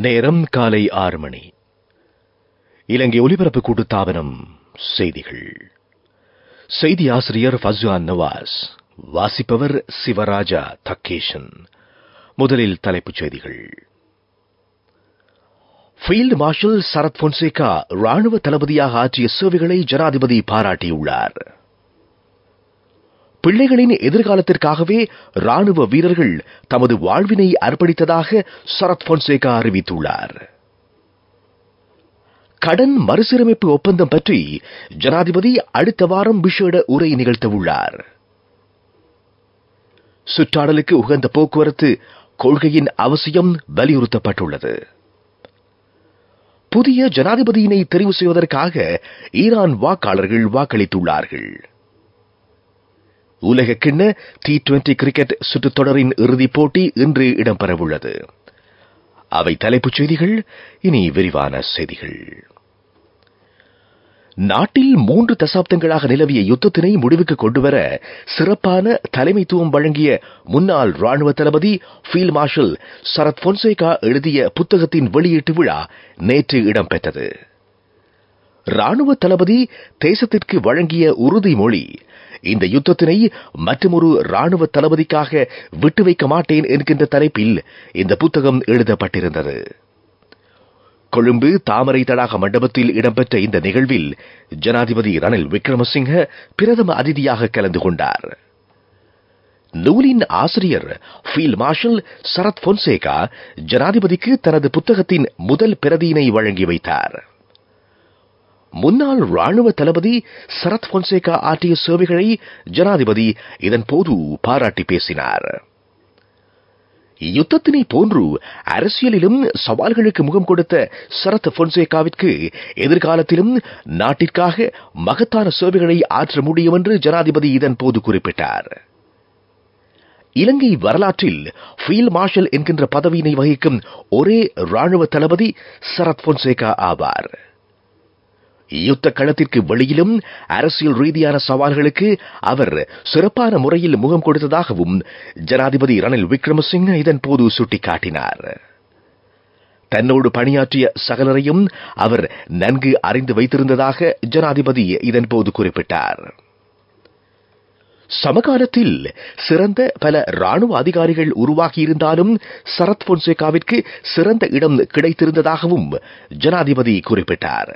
நேரம் காலை 6 மணி. இலங்கை ஒலிபரப்பு கூட்டுத்தாபனம் செய்திகள். செய்தி ஆசிரியர் ஃபஸ்வான் நவாஸ். வாசிப்பவர் சிவராஜா தக்கேஷன். முதலில் தலைப்புச் செய்திகள். ஃபீல்டு மார்ஷல் சரத் பொன்சேகா ராணுவ தளபதியாக ஆற்றிய சேவைகளை ஜனாதிபதி பாராட்டியுள்ளார். பிள்ளைகளின் எதிர்காலத்திற்காகவே ராணுவ வீரர்கள் தமது வாழ்வினை அர்ப்பணித்ததாக சரத் பொன்சேகா அறிவித்துள்ளார். கடன் மறுசீரமைப்பு ஒப்பந்தம் பற்றி ஜனாதிபதி அடுத்த வாரம் விசேட உரை நிகழ்த்தவுள்ளார். சுற்றாடலுக்கு உகந்த போக்குவரத்து கொள்கையின் அவசியம் வலியுறுத்தப்பட்டுள்ளது. புதிய ஜனாதிபதியினை தெரிவு செய்வதற்காக ஈரான் வாக்காளர்கள் வாக்களித்துள்ளார்கள். உலக கிண்ண T20 கிரிக்கெட் சுற்றுத் தொடரின் இறுதிப் போட்டி இன்று இடம்பெறவுள்ளது. அவை தலைப்புச் செய்திகள். இனி விரிவான செய்திகள். நாட்டில் 3 தசாப்தங்களாக நிலவிய யுத்தத்தினை முடிவுக்கு கொண்டுவர சிறப்பான தலைமைத்துவம் வழங்கிய முன்னாள் ராணுவ தளபதி ஃபீல்ட் மார்ஷல் சரத் பொன்சேகா எழுதிய புத்தகத்தின் வெளியீட்டு விழா நேற்று இடம்பெற்றது. ராணுவ தளபதி தேசத்திற்கு வழங்கிய உறுதிமொழி, இந்த யுத்தத்தினை மற்றொரு ராணுவ தளபதிக்காக விட்டு வைக்க மாட்டேன் என்கின்ற தலைப்பில் இந்த புத்தகம் எழுதப்பட்டிருந்தது. கொழும்பு தாமரை தடாக மண்டபத்தில் இடம்பெற்ற இந்த நிகழ்வில் ஜனாதிபதி ரணில் விக்ரமசிங்க பிரதம அதிதியாக கலந்து கொண்டார். நூலின் ஆசிரியர் ஃபீல்ட் மார்ஷல் சரத் பொன்சேகா ஜனாதிபதிக்கு தனது புத்தகத்தின் முதல் பிரதியினை வழங்கி வைத்தார். முன்னாள் ராணுவ தளபதி சரத் பொன்சேகா ஆற்றிய சேவைகளை ஜனாதிபதி இதன்போது பாராட்டி பேசினார். யுத்தத்தினை போன்று அரசியலிலும் சவால்களுக்கு முகம் கொடுத்த சரத் பொன்சேகாவிற்கு எதிர்காலத்திலும் நாட்டிற்காக மகத்தான சேவைகளை ஆற்ற முடியும் என்று ஜனாதிபதி இதன்போது குறிப்பிட்டார். இலங்கை வரலாற்றில் ஃபீல்ட் மார்ஷல் என்கின்ற பதவியினை வகிக்கும் ஒரே ராணுவ தளபதி சரத் பொன்சேகா ஆவார். யுத்த களத்திற்கு வெளியிலும் அரசியல் ரீதியான சவால்களுக்கு அவர் சிறப்பான முறையில் முகம் கொடுத்ததாகவும் ஜனாதிபதி ரணில் விக்ரமசிங்க இதன்போது சுட்டிக்காட்டினார். தன்னோடு பணியாற்றிய சகலரையும் அவர் நன்கு அறிந்து வைத்திருந்ததாக ஜனாதிபதி இதன்போது குறிப்பிட்டார். சமகாலத்தில் சிறந்த பல ராணுவ அதிகாரிகள் உருவாகியிருந்தாலும் சரத் பொன்சேகாவிற்கு சிறந்த இடம் கிடைத்திருந்ததாகவும் ஜனாதிபதி குறிப்பிட்டார்.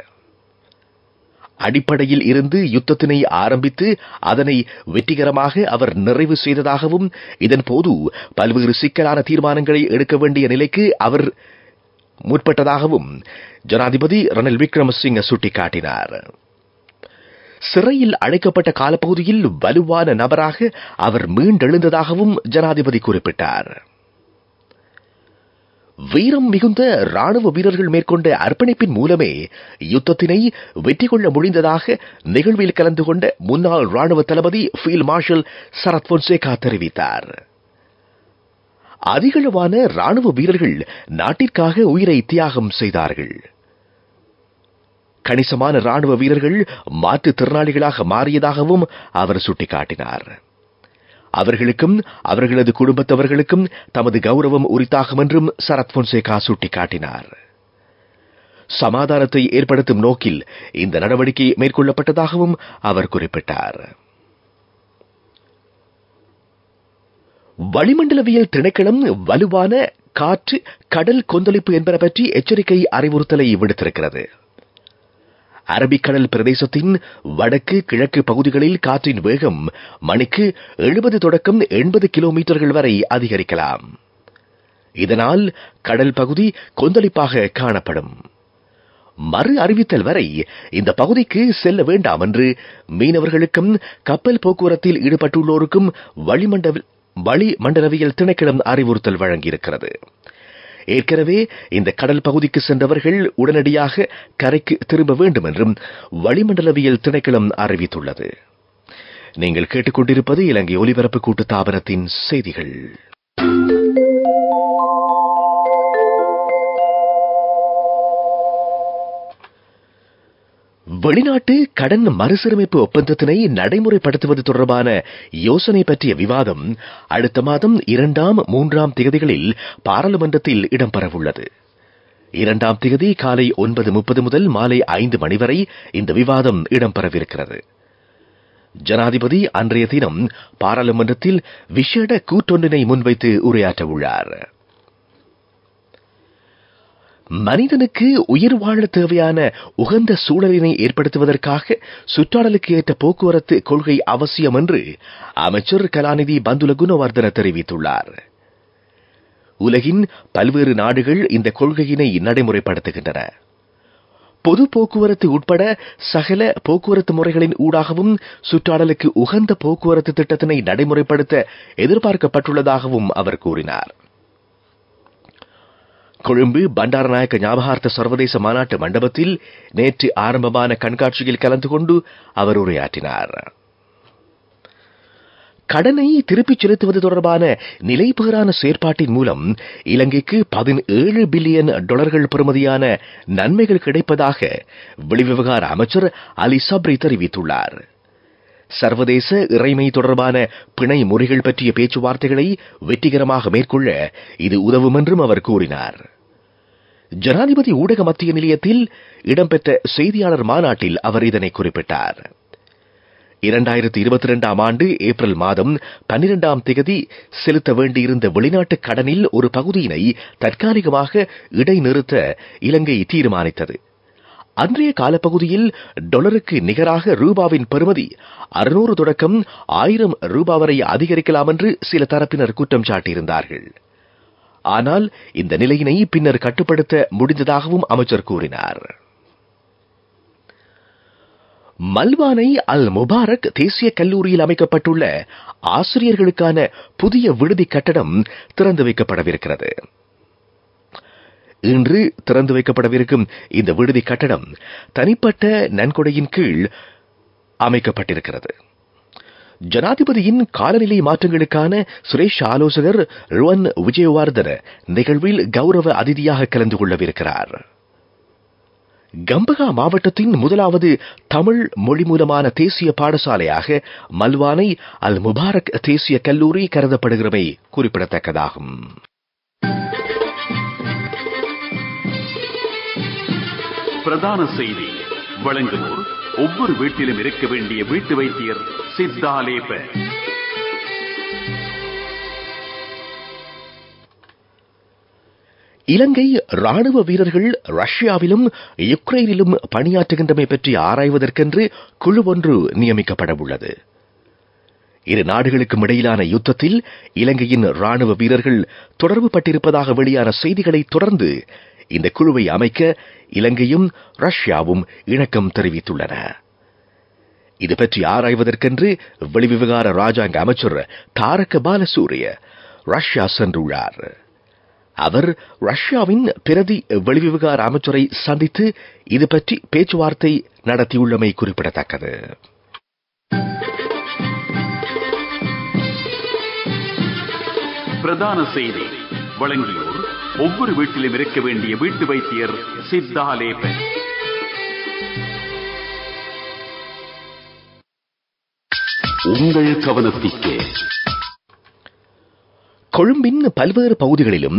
அடிப்படையில் இருந்து யுத்தத்தினை ஆரம்பித்து அதனை வெற்றிகரமாக அவர் நிறைவு செய்ததாகவும் இதன்போது பல்வேறு சிக்கலான தீர்மானங்களை எடுக்க வேண்டிய நிலைக்கு அவர் முற்பட்டதாகவும் ஜனாதிபதி ரணில் விக்ரமசிங்க சுட்டிக்காட்டினார். சிறையில் அடைக்கப்பட்ட காலப்பகுதியில் வலுவான நபராக அவர் மீண்டெழுந்ததாகவும் ஜனாதிபதி குறிப்பிட்டார். வீரம் மிகுந்த ராணுவ வீரர்கள் மேற்கொண்ட அர்ப்பணிப்பின் மூலமே யுத்தத்தினை வெற்றி கொள்ள முடிந்ததாக நிகழ்வில் கலந்து கொண்ட முன்னாள் ராணுவ தளபதி ஃபீல்ட் மார்ஷல் சரத் பொன்சேகா தெரிவித்தார். அதிகளவான ராணுவ வீரர்கள் நாட்டிற்காக உயிரை தியாகம் செய்தார்கள். கணிசமான ராணுவ வீரர்கள் மாற்றுத் திறனாளிகளாக மாறியதாகவும் அவர் சுட்டிக்காட்டினார். அவர்களுக்கும் அவர்களது குடும்பத்தவர்களுக்கும் தமது கௌரவம் உரித்தாகும் என்றும் சரத் பொன்சேகா சுட்டிக்காட்டினார். சமாதானத்தை ஏற்படுத்தும் நோக்கில் இந்த நடவடிக்கை மேற்கொள்ளப்பட்டதாகவும் அவர் குறிப்பிட்டார். வளிமண்டலவியல் திணைக்களம் வலுவான காற்று, கடல் கொந்தளிப்பு என்பன பற்றி எச்சரிக்கை அறிவுறுத்தலை விடுத்திருக்கிறது. அரபிக்கடல் பிரதேசத்தின் வடக்கு கிழக்கு பகுதிகளில் காற்றின் வேகம் மணிக்கு 70 தொடக்கம் 80 கிலோமீட்டர்கள் வரை அதிகரிக்கலாம். இதனால் கடல் பகுதி கொந்தளிப்பாக காணப்படும். மறு அறிவித்தல் வரை இந்த பகுதிக்கு செல்ல வேண்டாம் என்று மீனவர்களுக்கும் கப்பல் போக்குவரத்தில் ஈடுபட்டுள்ளோருக்கும் வளிமண்டலவியல் திணைக்களம் அறிவுறுத்தல் வழங்கியிருக்கிறது. ஏற்கனவே இந்த கடல் பகுதிக்கு சென்றவர்கள் உடனடியாக கரைக்கு திரும்ப வேண்டும் என்றும் வளிமண்டலவியல் திணைக்களம் அறிவித்துள்ளது. நீங்கள் கேட்டுக்கொண்டிருப்பது இலங்கை ஒலிபரப்பு கூட்டுத்தாபனத்தின் செய்திகள். வெளிநாட்டு கடன் மறுசீரமைப்பு ஒப்பந்தத்தினை நடைமுறைப்படுத்துவது தொடர்பான யோசனை பற்றிய விவாதம் அடுத்த மாதம் 2, 3 தேதிகளில் பாராளுமன்றத்தில் இடம்பெறவுள்ளது. 2ஆம் தேதி காலை 9:30 முதல் மாலை 5 மணி வரை இந்த விவாதம் இடம்பெறவிருக்கிறது. ஜனாதிபதி அன்றைய தினம் பாராளுமன்றத்தில் விசேட கூட்டொன்றினை முன்வைத்து உரையாற்ற உள்ளார். மனிதனுக்கு உயிர் வாழ தேவையான உகந்த சூழலினை ஏற்படுத்துவதற்காக சுற்றாடலுக்கு ஏற்ற போக்குவரத்து கொள்கை அவசியம் என்று அமைச்சர் கலாநிதி பந்துல குணவர்தன தெரிவித்துள்ளார். உலகின் பல்வேறு நாடுகள் இந்த கொள்கையினை நடைமுறைப்படுத்துகின்றன. பொது போக்குவரத்து உட்பட சகல போக்குவரத்து முறைகளின் ஊடாகவும் சுற்றாடலுக்கு உகந்த போக்குவரத்து திட்டத்தினை நடைமுறைப்படுத்த எதிர்பார்க்கப்பட்டுள்ளதாகவும் அவர் கூறினார். கொழும்பு பண்டாரநாயக்க ஞாபகார்த்த சர்வதேச மாநாட்டு மண்டபத்தில் நேற்று ஆரம்பமான கண்காட்சியில் கலந்து கொண்டு அவர் உரையாற்றினார். கடனை திருப்பிச் செலுத்துவது தொடர்பான நிலைபெறான செயற்பாட்டின் மூலம் இலங்கைக்கு $17 பில்லியன் பெறுமதியான நன்மைகள் கிடைப்பதாக வெளிவிவகார அமைச்சர் அலி சப்ரி தெரிவித்துள்ளார். சர்வதேச இறைமை தொடர்பான பிணை முறைகள் பற்றிய பேச்சுவார்த்தைகளை வெற்றிகரமாக மேற்கொள்ள இது உதவும் என்றும் அவர் கூறினார். ஜனாதிபதி ஊடக மத்திய நிலையத்தில் இடம்பெற்ற செய்தியாளர் மாநாட்டில் அவர் இதனை குறிப்பிட்டார். 2022ஆம் ஆண்டு ஏப்ரல் மாதம் 12ஆம் தேதி செலுத்த வேண்டியிருந்த வெளிநாட்டு கடனில் ஒரு பகுதியினை தற்காலிகமாக இடைநிறுத்த இலங்கை தீர்மானித்தது. அன்றைய காலப்பகுதியில் டாலருக்கு நிகராக ரூபாவின் பெறுமதி 600 தொடக்கம் 1000 ரூபாய் வரை அதிகரிக்கலாம் என்று சில தரப்பினர் குற்றம் சாட்டியிருந்தார்கள். ஆனால் இந்த நிலையினை பின்னர் கட்டுப்படுத்த முடிந்ததாகவும் அமைச்சர் கூறினார். மல்வானை அல் முபாரக் தேசிய கல்லூரியில் அமைக்கப்பட்டுள்ள ஆசிரியர்களுக்கான புதிய விடுதி கட்டடம் திறந்து வைக்கப்படவிருக்கிறது. இன்று திறந்து வைக்கப்படவிருக்கும் இந்த விடுதி கட்டடம் தனிப்பட்ட நன்கொடையின் கீழ் அமைக்கப்பட்டிருக்கிறது. ஜனாதிபதியின் காலநிலை மாற்றங்களுக்கான சிரேஷ்ட ஆலோசகர் ருவன் விஜயவர்தன நிகழ்வில் கௌரவ அதிதியாக கலந்து கொள்ளவிருக்கிறார். கம்பகா மாவட்டத்தின் முதலாவது தமிழ் மொழி மூலமான தேசிய பாடசாலையாக மல்வானை அல் முபாரக் தேசிய கல்லூரி கருதப்படுகிறமை குறிப்பிடத்தக்கதாகும். பிரதான செய்தி வழங்குவோர் ஒவ்வொரு வீட்டிலும் இருக்க வேண்டிய வீட்டு வைத்தியர் சித்தாலேப. இலங்கை ராணுவ வீரர்கள் ரஷ்யாவிலும் யுக்ரைனிலும் பணியாற்றுகின்றமை பற்றி ஆராய்வதற்கென்று குழு ஒன்று நியமிக்கப்பட உள்ளது. இரு நாடுகளுக்கும் இடையிலான யுத்தத்தில் இலங்கையின் ராணுவ வீரர்கள் தொடர்பு பட்டிருப்பதாக வெளியான செய்திகளை தொடர்ந்து இந்த குழுவை அமைக்க இலங்கையும் ரஷ்யாவும் இணக்கம் தெரிவித்துள்ளன. இதுபற்றி ஆராய்வதற்கென்று வெளிவிவகார ராஜாங்க அமைச்சர் தாரக பாலசூரிய ரஷ்யா சென்றுள்ளார். அவர் ரஷ்யாவின் பிரதி வெளிவிவகார அமைச்சரை சந்தித்து இது பற்றி பேச்சுவார்த்தை நடத்தியுள்ளமை குறிப்பிடத்தக்கது. பிரதான செய்தி வழங்கியோர் ஒவ்வொரு வீட்டிலும் இருக்க வேண்டிய வீட்டு வைத்தியர் சித்தாலேப. உங்கள் கவனத்திற்கு கொழும்பின் பல்வேறு பகுதிகளிலும்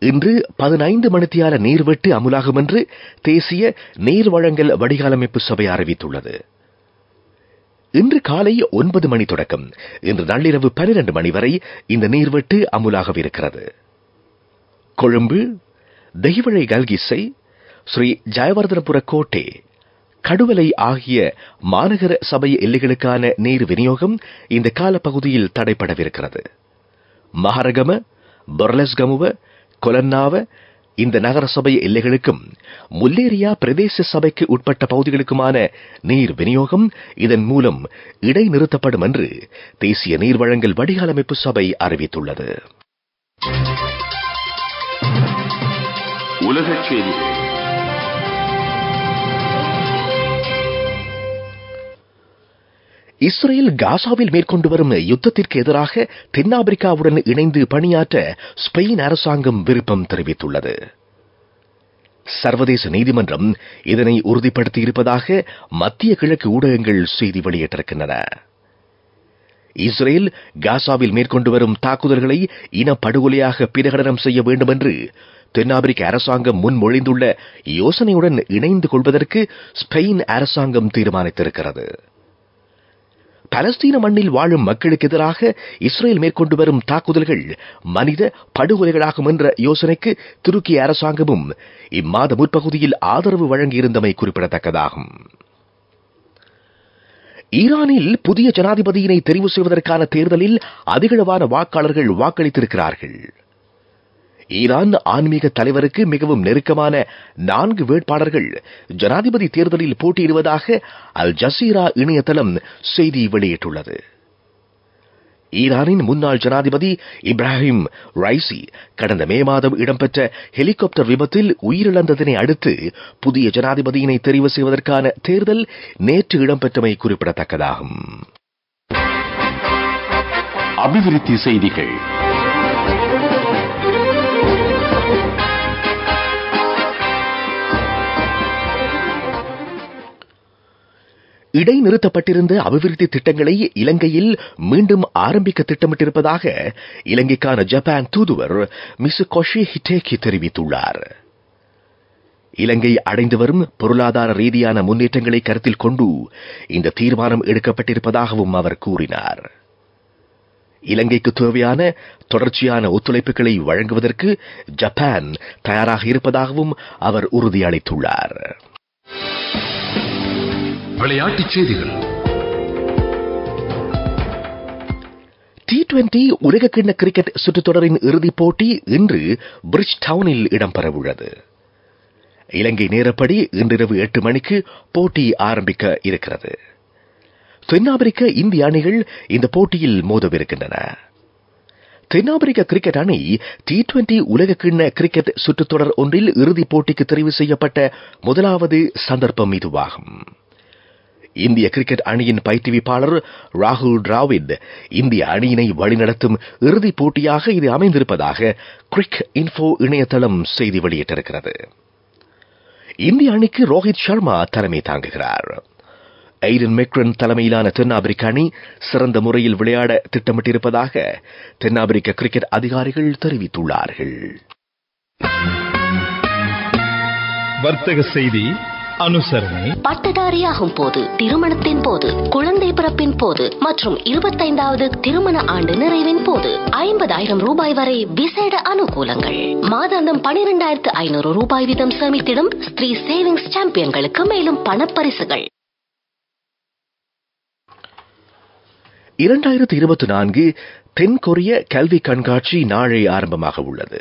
இன்று 15 மணித்தியால நீர்வெட்டு அமுலாகும் என்று தேசிய நீர் வழங்கல் வடிகாலமைப்பு சபை அறிவித்துள்ளது. இன்று காலை 9 மணி தொடக்கம் இன்று நள்ளிரவு 12 மணி வரை இந்த நீர்வெட்டு அமுலாகவிருக்கிறது. கொழும்பு, தெஹிவளை கல்கிசை, ஸ்ரீ ஜயவர்தனபுர கோட்டை, கடுவலை ஆகிய மாநகர சபை எல்லைகளுக்கான நீர் விநியோகம் இந்த காலப்பகுதியில் தடைப்படவிருக்கிறது. மஹரகம, பொர்லஸ்கமுவ, கொலன்னாவ இந்த நகர சபை எல்லைகளுக்கும் முல்லேரியா பிரதேச சபைக்கு உட்பட்ட பகுதிகளுக்குமான நீர் விநியோகம் இதன் மூலம் இடைநிறுத்தப்படும் என்று தேசிய நீர் வழங்கல் வடிகாலமைப்பு சபை அறிவித்துள்ளது. உலகச் செய்திகள். இஸ்ரேல் காசாவில் மேற்கொண்டு வரும் யுத்தத்திற்கு எதிராக தென்னாப்பிரிக்காவுடன் இணைந்து பணியாற்ற ஸ்பெயின் அரசாங்கம் விருப்பம் தெரிவித்துள்ளது. சர்வதேச நீதிமன்றம் இதனை உறுதிப்படுத்தியிருப்பதாக மத்திய கிழக்கு ஊடகங்கள் செய்தி வெளியிட்டிருக்கின்றன. இஸ்ரேல் காசாவில் மேற்கொண்டு வரும் தாக்குதல்களை இனப்படுகொலையாக பிரகடனம் செய்ய வேண்டும் என்று தென்னாப்பிரிக்க அரசாங்கம் முன்மொழிந்துள்ள யோசனையுடன் இணைந்து கொள்வதற்கு ஸ்பெயின் அரசாங்கம் தீர்மானித்திருக்கிறது. பலஸ்தீன மண்ணில் வாழும் மக்களுக்கு எதிராக இஸ்ரேல் மேற்கொண்டு வரும் தாக்குதல்கள் மனித படுகொலைகளாகும் என்ற யோசனைக்கு துருக்கி அரசாங்கமும் இம்மாத முற்பகுதியில் ஆதரவு வழங்கியிருந்தமை குறிப்பிடத்தக்கதாகும். ஈரானில் புதிய ஜனாதிபதியினை தெரிவு செய்வதற்கான தேர்தலில் அதிகளவான வாக்காளர்கள் வாக்களித்திருக்கிறார்கள். ஈரான் ஆன்மீக தலைவருக்கு மிகவும் நெருக்கமான 4 வேட்பாளர்கள் ஜனாதிபதி தேர்தலில் போட்டியிடுவதாக அல் ஜசீரா இணையதளம் செய்தி வெளியிட்டுள்ளது. ஈரானின் முன்னாள் ஜனாதிபதி இப்ராஹிம் ரைசி கடந்த மே மாதம் இடம்பெற்ற ஹெலிகாப்டர் விபத்தில் உயிரிழந்ததனை அடுத்து புதிய ஜனாதிபதியினை தெரிவு செய்வதற்கான தேர்தல் நேற்று இடம்பெற்றமை குறிப்பிடத்தக்கதாகும். அபிவிருத்தி செய்திகள். இடைநிறுத்தப்பட்டிருந்த அபிவிருத்தி திட்டங்களை இலங்கையில் மீண்டும் ஆரம்பிக்க திட்டமிட்டிருப்பதாக இலங்கைக்கான ஜப்பான் தூதுவர் மிசுகோஷி ஹிடேகி தெரிவித்துள்ளார். இலங்கை அடைந்து வரும் பொருளாதார ரீதியான முன்னேற்றங்களை கருத்தில் கொண்டு இந்த தீர்மானம் எடுக்கப்பட்டிருப்பதாகவும் அவர் கூறினார். இலங்கைக்கு தேவையான தொடர்ச்சியான ஒத்துழைப்புகளை வழங்குவதற்கு ஜப்பான் தயாராக இருப்பதாகவும் அவர் உறுதியளித்துள்ளார். விளையாட்டுச் செய்திகள். T20 உலகக்கிண்ண கிரிக்கெட் சுற்றுத் தொடரின் இறுதிப் போட்டி இன்று பிரிட்ஜ் டவுனில் இடம்பெறவுள்ளது. இலங்கை நேரப்படி இன்றிரவு 8 மணிக்கு போட்டி ஆரம்பிக்க இருக்கிறது. தென்னாப்பிரிக்க இந்திய அணிகள் இந்த போட்டியில் மோதவிருக்கின்றன. தென்னாப்பிரிக்க கிரிக்கெட் அணி T20 உலகக்கிண்ண கிரிக்கெட் சுற்றுத் தொடர் ஒன்றில் இறுதிப் போட்டிக்கு தெரிவு செய்யப்பட்ட முதலாவது சந்தர்ப்பம் இதுவாகும். இந்திய கிரிக்கெட் அணியின் பயிற்றுவிப்பாளர் ராகுல் டிராவிட் இந்திய அணியினை வழிநடத்தும் இறுதிப் போட்டியாக இது அமைந்திருப்பதாக கிரிக் இன்ஃபோ இணையதளம் செய்தி வெளியிட்டிருக்கிறது. இந்திய அணிக்கு ரோஹித் சர்மா தலைமை தாங்குகிறார். எய்டன் மெக்ரன் தலைமையிலான தென்னாப்பிரிக்க அணி சிறந்த முறையில் விளையாட திட்டமிட்டிருப்பதாக தென்னாப்பிரிக்க கிரிக்கெட் அதிகாரிகள் தெரிவித்துள்ளார்கள். வர்த்தக செய்தி அனுசரணை. பட்டதாரியாகும் போது, திருமணத்தின் போது, குழந்தை பிறப்பின் போது மற்றும் 25வது திருமண ஆண்டு நிறைவின் போது 50,000 ரூபாய் வரை விசேட அனுகூலங்கள். மாதாந்தம் 12,500 ரூபாய் வீதம் சேமித்திடும் ஸ்ரீ சேவிங்ஸ் சாம்பியன்களுக்கு மேலும் பணப்பரிசுகள். 2024 தென்கொரிய கல்வி கண்காட்சி நாளை ஆரம்பமாக உள்ளது.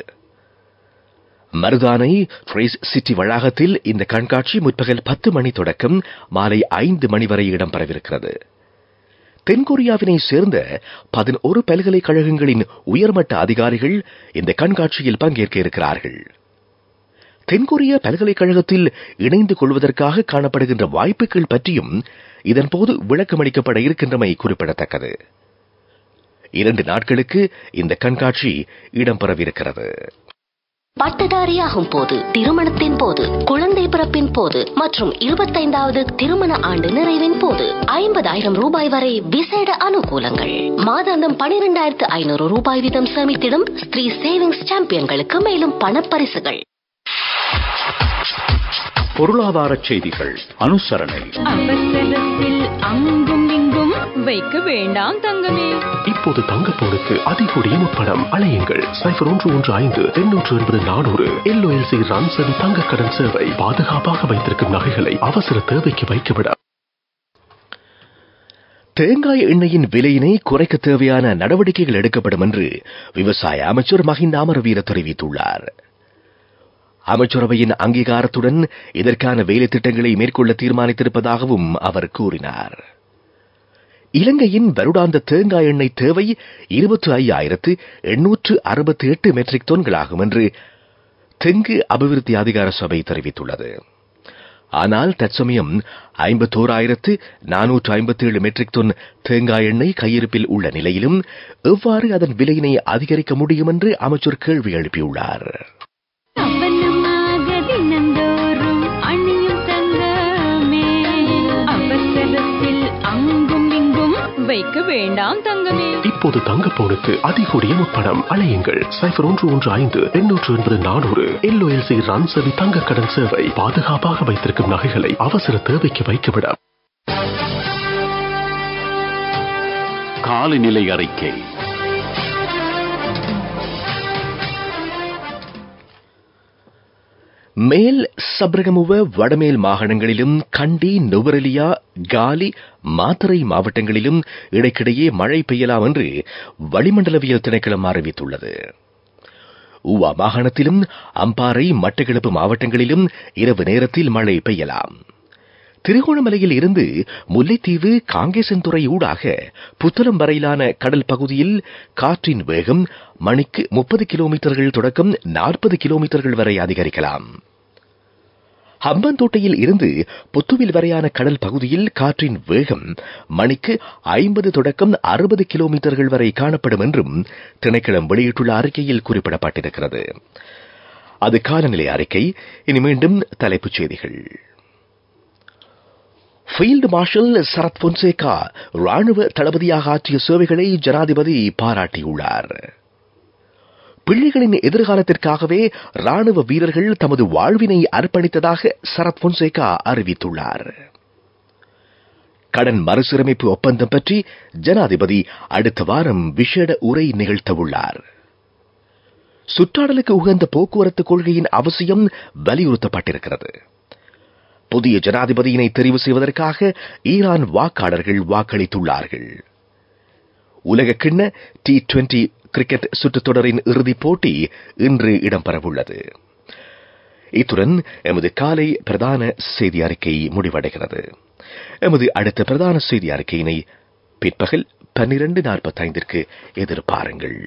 மருதானை ட்ரேஸ் சிட்டி வளாகத்தில் இந்த கண்காட்சி முற்பகல் 10 மணி தொடக்கம் மாலை 5 மணி வரை இடம்பெறவிருக்கிறது. தென்கொரியாவினை சேர்ந்த 11 பல்கலைக்கழகங்களின் உயர்மட்ட அதிகாரிகள் இந்த கண்காட்சியில் பங்கேற்க இருக்கிறார்கள். தென்கொரிய பல்கலைக்கழகத்தில் இணைந்து கொள்வதற்காக காணப்படுகின்ற வாய்ப்புகள் பற்றியும் இதன்போது விளக்கமளிக்கப்பட இருக்கின்றமை குறிப்பிடத்தக்கது. 2 நாட்களுக்கு இந்த கண்காட்சி இடம்பெறவிருக்கிறது. பட்டதாரியாகும் போது, திருமணத்தின் போது, குழந்தை பிறப்பின் போது மற்றும் 25வது திருமண ஆண்டு நிறைவின் போது 50,000 ரூபாய் வரை விசேட அனுகூலங்கள். மாதாந்தம் 12,500 ரூபாய் வீதம் சேமித்திடும் ஸ்ரீ சேவிங்ஸ் சாம்பியன்களுக்கு மேலும் பணப்பரிசுகள். பொருளாதார செய்திகள் அனுசரணை. அவசரத்தில் அங்கும் இங்கும் வைக்க வேண்டாம் தங்கமே. இப்போது தங்கப்போனுக்கு அதிகூடிய முப்பணம் அலையுங்கள். 0115-880-400 LOLC ராம்சதி தங்க கடன் சேவை. பாதுகாப்பாக வைத்திருக்கும் நகைகளை அவசர தேவைக்கு வைக்கவிட. தேங்காய் எண்ணெயின் விலையினை குறைக்க தேவையான நடவடிக்கைகள் எடுக்கப்படும் என்று விவசாய அமைச்சர் மஹிந்த அமரவீர தெரிவித்துள்ளார். அமைச்சரவையின் அங்கீகாரத்துடன் இதற்கான வேலை திட்டங்களை மேற்கொள்ள தீர்மானித்திருப்பதாகவும் அவர் கூறினார். இலங்கையின் வருடாந்த தேங்காய் எண்ணெய் தேவை 25,868 மெட்ரிக் டன்களாகும் என்று தெங்கு அபிவிருத்தி அதிகார சபை தெரிவித்துள்ளது. ஆனால் தற்சமயம் 51,457 மெட்ரிக் டன் தேங்காய் எண்ணெய் கையிருப்பில் உள்ள நிலையிலும் எவ்வாறு அதன் விலையினை அதிகரிக்க முடியும் என்று அமைச்சர் கேள்வி எழுப்பியுள்ளார். வைக்க வேண்டாம் தங்கமே. இப்போது தங்கப்பவுனுக்கு அதிகூடிய முற்பணம். அழையுங்கள் 0115-880-400. LOLC ரான்சவி தங்க கடன் சேவை. பாதுகாப்பாக வைத்திருக்கும் நகைகளை அவசர தேவைக்கு வைக்கவிட. காலநிலை அறிக்கை. மேல் சப்ரகமுவ வடமேல் மாகாணங்களிலும் கண்டி, நுவரெலியா, காலி, மாத்தறை மாவட்டங்களிலும் இடைக்கிடையே மழை பெய்யலாம் என்று வளிமண்டலவியல் திணைக்களம் அறிவித்துள்ளது. ஊவா மாகாணத்திலும் அம்பாறை, மட்டக்களப்பு மாவட்டங்களிலும் இரவு நேரத்தில் மழை பெய்யலாம். திருகோணமலையில் இருந்து முல்லைத்தீவு, காங்கேசன்துறை ஊடாக புத்தளம் வரையிலான கடல் பகுதியில் காற்றின் வேகம் மணிக்கு 30 கிலோமீட்டர்கள் தொடக்கம் 40 கிலோமீட்டர்கள் வரை அதிகரிக்கலாம். ஹம்பாந்தோட்டையில் இருந்து புத்துவில் வரையான கடல் பகுதியில் காற்றின் வேகம் மணிக்கு 50 தொடக்கம் 60 கிலோமீட்டர்கள் வரை காணப்படும் என்றும் திணைக்களம் வெளியிட்டுள்ள அறிக்கையில் குறிப்பிடப்பட்டிருக்கிறது. அது காலநிலை அறிக்கை. இனி மீண்டும் தலைப்புச் செய்திகள். ஃபீல்டு மார்ஷல் சரத் பொன்சேகா ராணுவ தளபதியாக ஆற்றிய சேவைகளை ஜனாதிபதி பாராட்டியுள்ளார். பிள்ளைகளின் எதிர்காலத்திற்காகவே ராணுவ வீரர்கள் தமது வாழ்வினை அர்ப்பணித்ததாக சரத் பொன்சேகா அறிவித்துள்ளார். கடன் மறுசீரமைப்பு ஒப்பந்தம் பற்றி ஜனாதிபதி அடுத்த வாரம் விசேட உரை நிகழ்த்தவுள்ளார். சுற்றாடலுக்கு உகந்த போக்குவரத்து கொள்கையின் அவசியம் வலியுறுத்தப்பட்டிருக்கிறது. புதிய ஜனாதிபதியினை தெரிவு செய்வதற்காக ஈரான் வாக்காளர்கள் வாக்களித்துள்ளார்கள். உலகக்கிண்ண T20 கிரிக்கெட் சுற்றுத் தொடரின் இறுதிப் போட்டி இன்று இடம்பெறவுள்ளது. இத்துடன் எமது காலை பிரதான செய்தி அறிக்கை முடிவடைகிறது. எமது அடுத்த பிரதான செய்தி அறிக்கையினை பிற்பகல் 12:45 எதிர்பாருங்கள்.